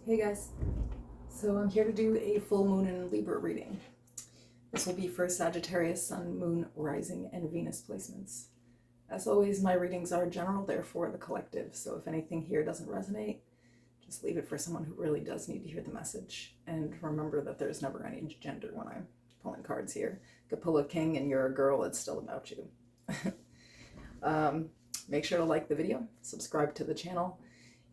Hey guys, so I'm here to do a full moon and Libra reading. This will be for Sagittarius, Sun, Moon, Rising, and Venus placements. As always, my readings are general, therefore the collective, so if anything here doesn't resonate, just leave it for someone who really does need to hear the message. And remember that there's never any gender when I'm pulling cards here. You could pull a king and you're a girl, it's still about you. Make sure to like the video, subscribe to the channel.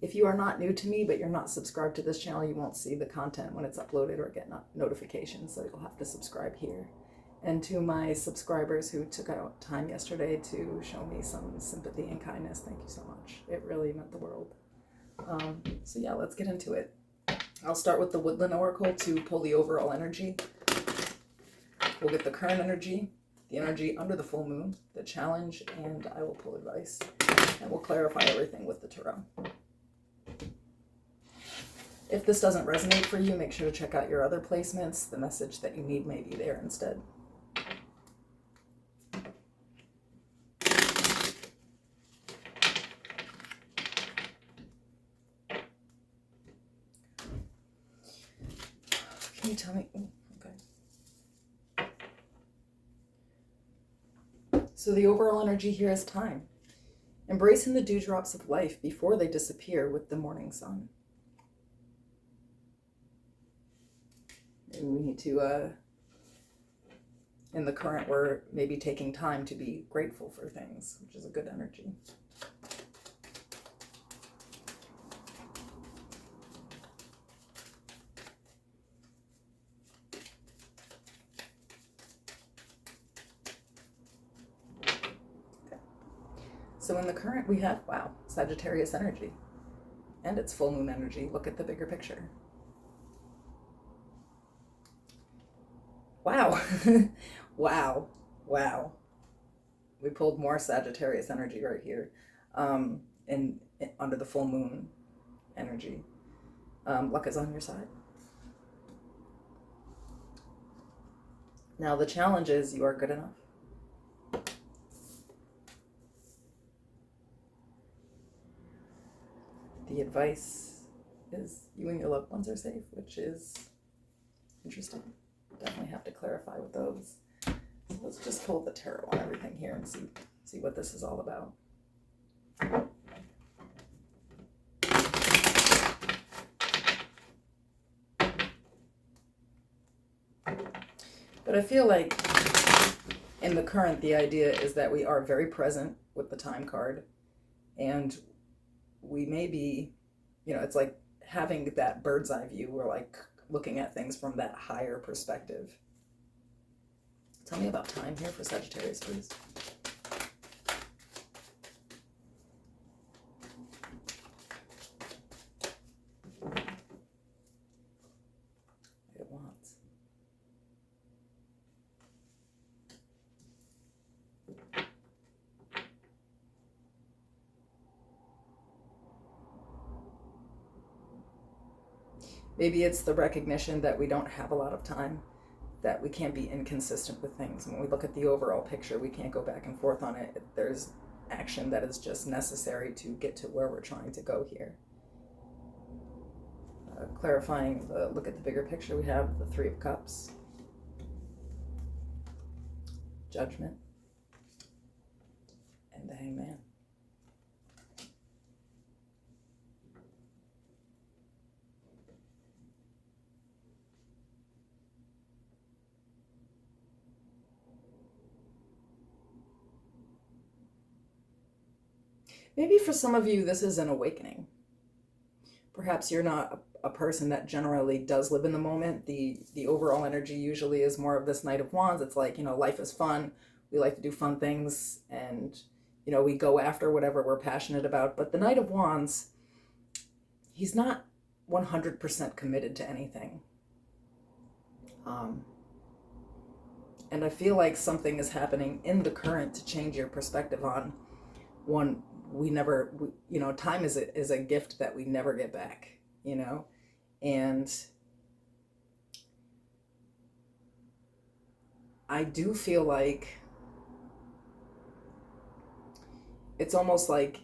If you are not new to me, but you're not subscribed to this channel, you won't see the content when it's uploaded or get notifications, so you'll have to subscribe here. And to my subscribers who took out time yesterday to show me some sympathy and kindness, thank you so much. It really meant the world. So yeah, let's get into it. I'll start with the Woodland Oracle to pull the overall energy. We'll get the current energy, the energy under the full moon, the challenge, and I will pull advice. And we'll clarify everything with the tarot. If this doesn't resonate for you, make sure to check out your other placements. The message that you need may be there instead. Can you tell me? Oh, okay. So the overall energy here is time. Embracing the dewdrops of life before they disappear with the morning sun. Maybe we need to, in the current, we're maybe taking time to be grateful for things, which is a good energy. So in the current we have, wow, Sagittarius energy. And it's full moon energy. Look at the bigger picture. Wow. Wow. We pulled more Sagittarius energy right here. And under the full moon energy. Luck is on your side. Now the challenge is you are good enough. The advice is you and your loved ones are safe, which is interesting. Definitely have to clarify with those. So let's just pull the tarot on everything here and see what this is all about. But I feel like in the current, the idea is that we are very present with the time card, and we may be, it's like having that bird's eye view. We're like looking at things from that higher perspective. Tell me about time here for Sagittarius, please. It wants. Maybe it's the recognition that we don't have a lot of time, that we can't be inconsistent with things. When we look at the overall picture, we can't go back and forth on it. There's action that is just necessary to get to where we're trying to go here. Clarifying the look at the bigger picture, we have the Three of Cups, Judgment, and the Hangman. Maybe for some of you, this is an awakening. Perhaps you're not a person that generally does live in the moment. The overall energy usually is more of this Knight of Wands. It's like, life is fun. We like to do fun things, and, we go after whatever we're passionate about. But the Knight of Wands, he's not 100% committed to anything. And I feel like something is happening in the current to change your perspective on one. Time is a gift that we never get back, and I do feel like it's almost like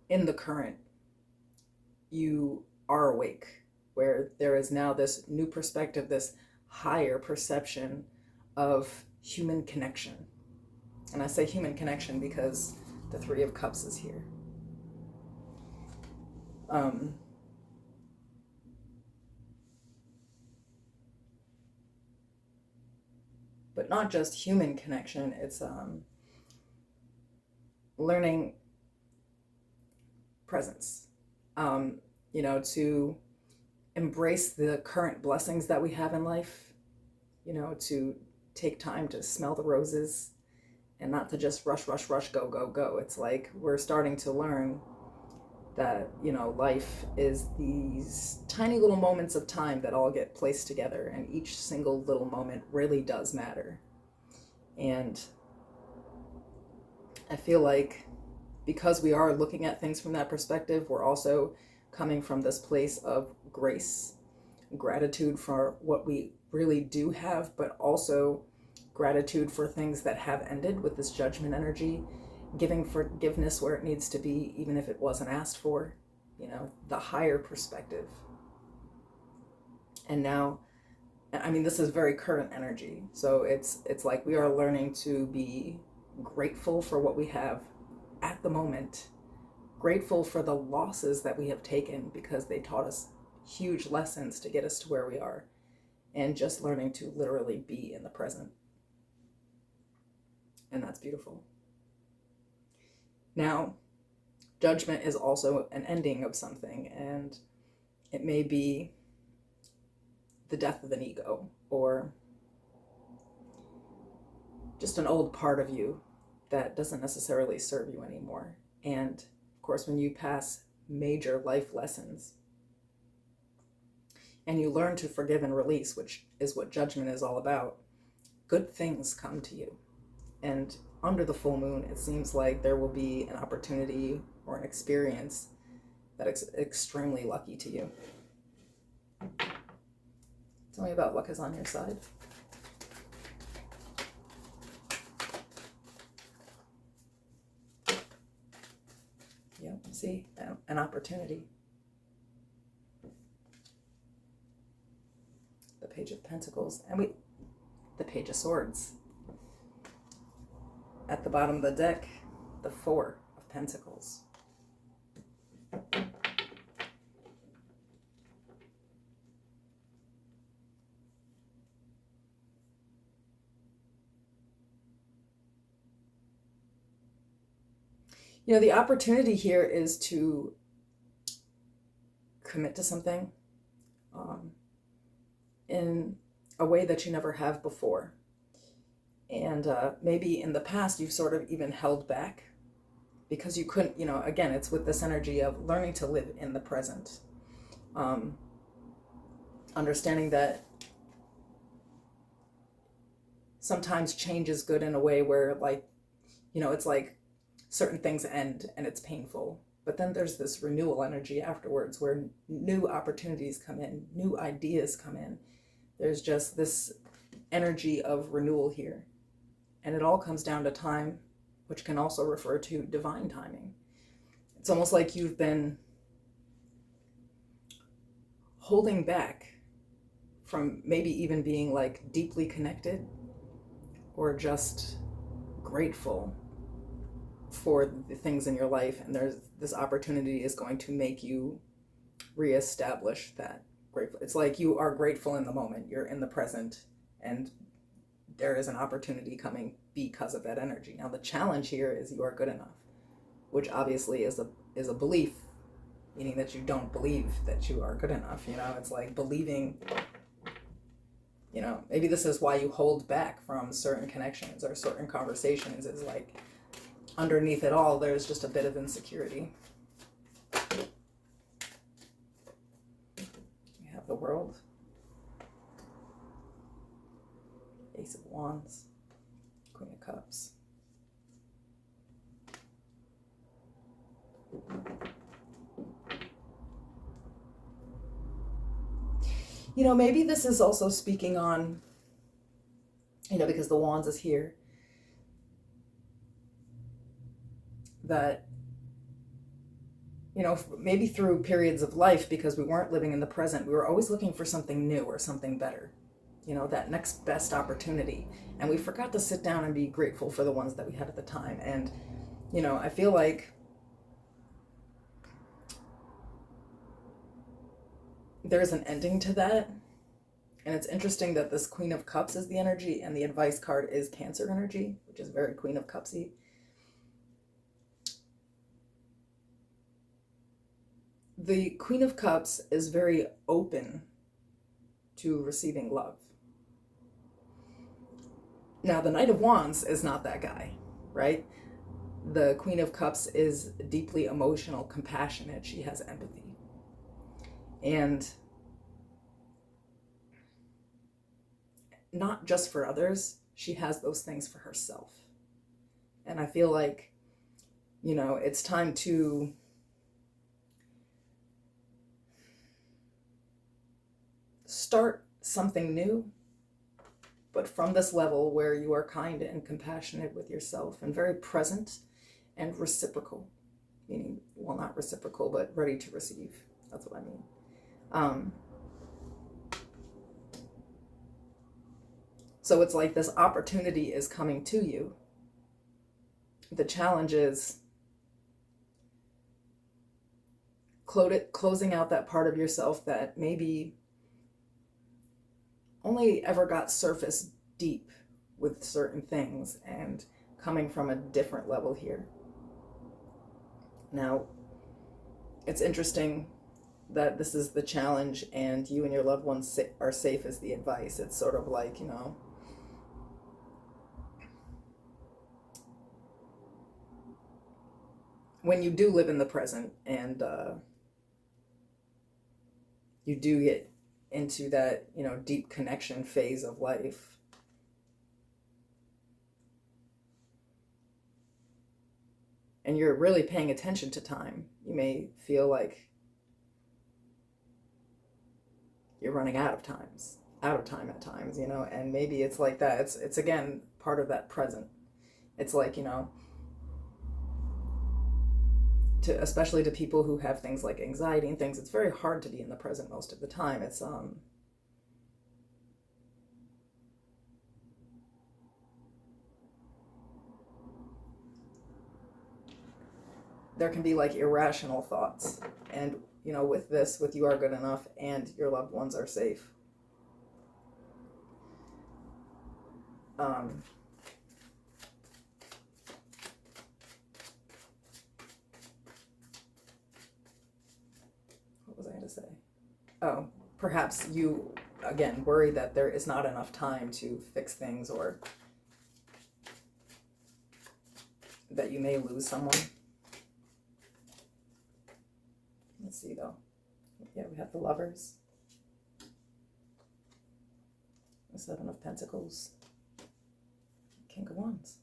in the current, you are awake. where there is now this new perspective, this higher perception of human connection. And I say human connection because the Three of Cups is here. But not just human connection, it's learning presence, to embrace the current blessings that we have in life, to take time to smell the roses and not to just rush, rush, rush, go, go, go. It's like we're starting to learn that, life is these tiny little moments of time that all get placed together, and each single little moment really does matter. And I feel like because we are looking at things from that perspective, we're also coming from this place of grace, gratitude for what we really do have, but also gratitude for things that have ended with this judgment energy, giving forgiveness where it needs to be, even if it wasn't asked for, the higher perspective. And now, this is very current energy. So it's like we are learning to be grateful for what we have at the moment, grateful for the losses that we have taken because they taught us huge lessons to get us to where we are, and just learning to literally be in the present. And that's beautiful. Now, judgment is also an ending of something, and it may be the death of an ego, or just an old part of you that doesn't necessarily serve you anymore. And of course, when you pass major life lessons and you learn to forgive and release, which is what judgment is all about, good things come to you. And under the full moon, it seems like there will be an opportunity or an experience that is extremely lucky to you. Tell me about luck is on your side. Yep, see, an opportunity. The Page of Pentacles, and the Page of Swords. At the bottom of the deck, the Four of Pentacles. The opportunity here is to commit to something in a way that you never have before. And maybe in the past you've sort of even held back because you couldn't, again, it's with this energy of learning to live in the present. Understanding that sometimes change is good in a way where, like, it's like certain things end and it's painful, but then there's this renewal energy afterwards where new opportunities come in, new ideas come in. There's just this energy of renewal here. And it all comes down to time, which can also refer to divine timing. It's almost like you've been holding back from maybe even being like deeply connected or just grateful for the things in your life, and there's this opportunity is going to make you reestablish that grateful. It's like you are grateful in the moment, you're in the present, and there is an opportunity coming because of that energy. Now the challenge here is you are good enough, which obviously is a belief, meaning that you don't believe that you are good enough. It's like believing, maybe this is why you hold back from certain connections or certain conversations, is like underneath it all, there's just a bit of insecurity. We have the World, Ace of Wands, Queen of Cups. Maybe this is also speaking on, because the Wands is here, that maybe through periods of life, because we weren't living in the present, we were always looking for something new or something better, that next best opportunity. And we forgot to sit down and be grateful for the ones that we had at the time. And, I feel like there's an ending to that. And it's interesting that this Queen of Cups is the energy and the advice card is Cancer energy, which is very Queen of Cupsy. The Queen of Cups is very open to receiving love. Now, the Knight of Wands is not that guy, right? The Queen of Cups is deeply emotional, compassionate. She has empathy. And not just for others, she has those things for herself. And I feel like, it's time to start something new, but from this level where you are kind and compassionate with yourself and very present and reciprocal, meaning, well, not reciprocal, but ready to receive. That's what I mean. So it's like this opportunity is coming to you. The challenge is closing out that part of yourself that maybe only ever got surface deep with certain things, and coming from a different level here. Now, it's interesting that this is the challenge and you and your loved ones are safe as the advice. It's sort of like, when you do live in the present and you do get into that, deep connection phase of life, and you're really paying attention to time, you may feel like you're running out of time at times, and maybe it's like that. It's again, part of that present. It's like, especially to people who have things like anxiety and things, it's very hard to be in the present most of the time. It's there can be like irrational thoughts, and with you are good enough and your loved ones are safe. What was I going to say? Oh, perhaps you, again, worry that there is not enough time to fix things, or that you may lose someone. Let's see, though. Yeah, we have the Lovers. The Seven of Pentacles. King of Wands.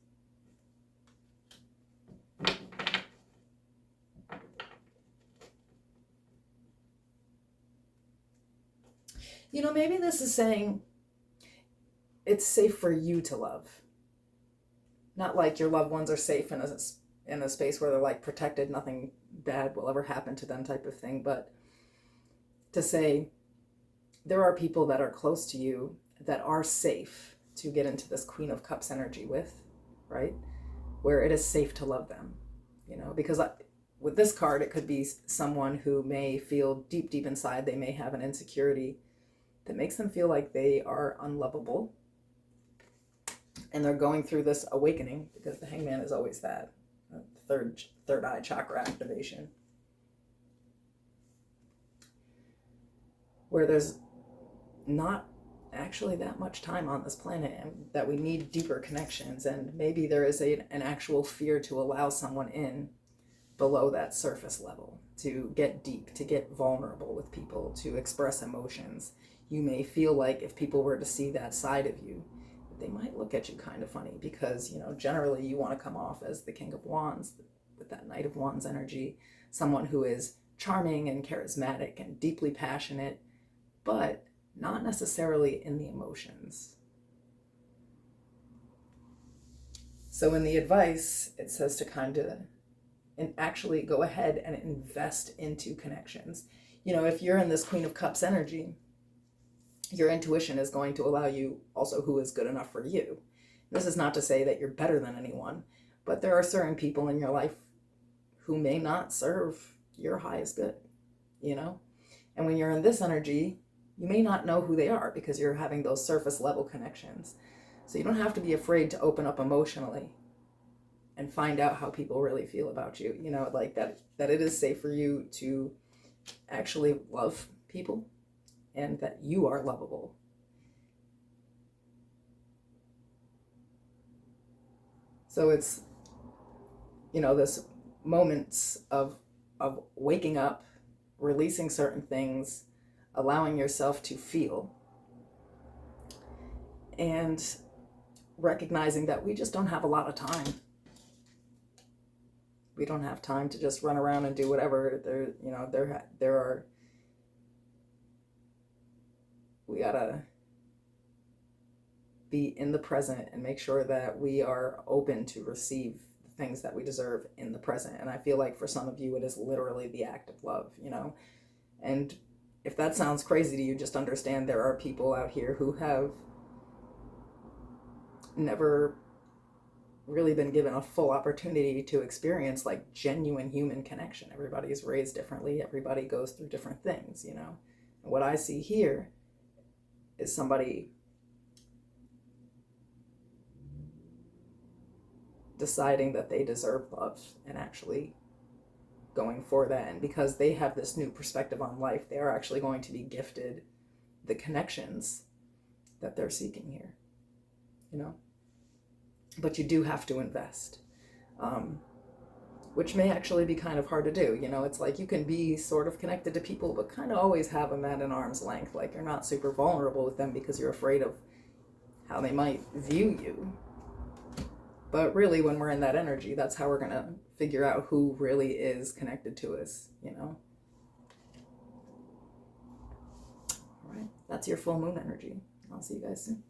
Maybe this is saying it's safe for you to love. Not like your loved ones are safe in a space where they're like protected, nothing bad will ever happen to them type of thing, but to say there are people that are close to you that are safe to get into this Queen of Cups energy with, right? Where it is safe to love them, because with this card, it could be someone who may feel deep inside, they may have an insecurity that makes them feel like they are unlovable, and they're going through this awakening, because the Hangman is always that third eye chakra activation, where there's not actually that much time on this planet, and that we need deeper connections, and maybe there is an actual fear to allow someone in below that surface level, to get deep, to get vulnerable with people, to express emotions. You may feel like if people were to see that side of you, they might look at you kind of funny, because generally you want to come off as the King of Wands with that Knight of Wands energy, someone who is charming and charismatic and deeply passionate, but not necessarily in the emotions. So in the advice, it says to kind of and actually go ahead and invest into connections. You know, if you're in this Queen of Cups energy, your intuition is going to allow you also who is good enough for you. This is not to say that you're better than anyone, but there are certain people in your life who may not serve your highest good, you know? And when you're in this energy, you may not know who they are because you're having those surface level connections. So you don't have to be afraid to open up emotionally and find out how people really feel about you. You know, like that it is safe for you to actually love people and that you are lovable. So it's, you know, this moments of waking up, releasing certain things, allowing yourself to feel, and recognizing that we just don't have a lot of time. We don't have time to just run around and do whatever. We gotta be in the present and make sure that we are open to receive the things that we deserve in the present. And I feel like for some of you, it is literally the act of love, you know? And if that sounds crazy to you, just understand there are people out here who have never really been given a full opportunity to experience like genuine human connection. Everybody's raised differently. Everybody goes through different things, you know? And what I see here is somebody deciding that they deserve love and actually going for that. And because they have this new perspective on life, they are actually going to be gifted the connections that they're seeking here, you know? But you do have to invest, which may actually be kind of hard to do. You know, it's like you can be sort of connected to people, but kind of always have them at an arm's length. Like you're not super vulnerable with them because you're afraid of how they might view you. But really, when we're in that energy, that's how we're going to figure out who really is connected to us, you know? All right, that's your full moon energy. I'll see you guys soon.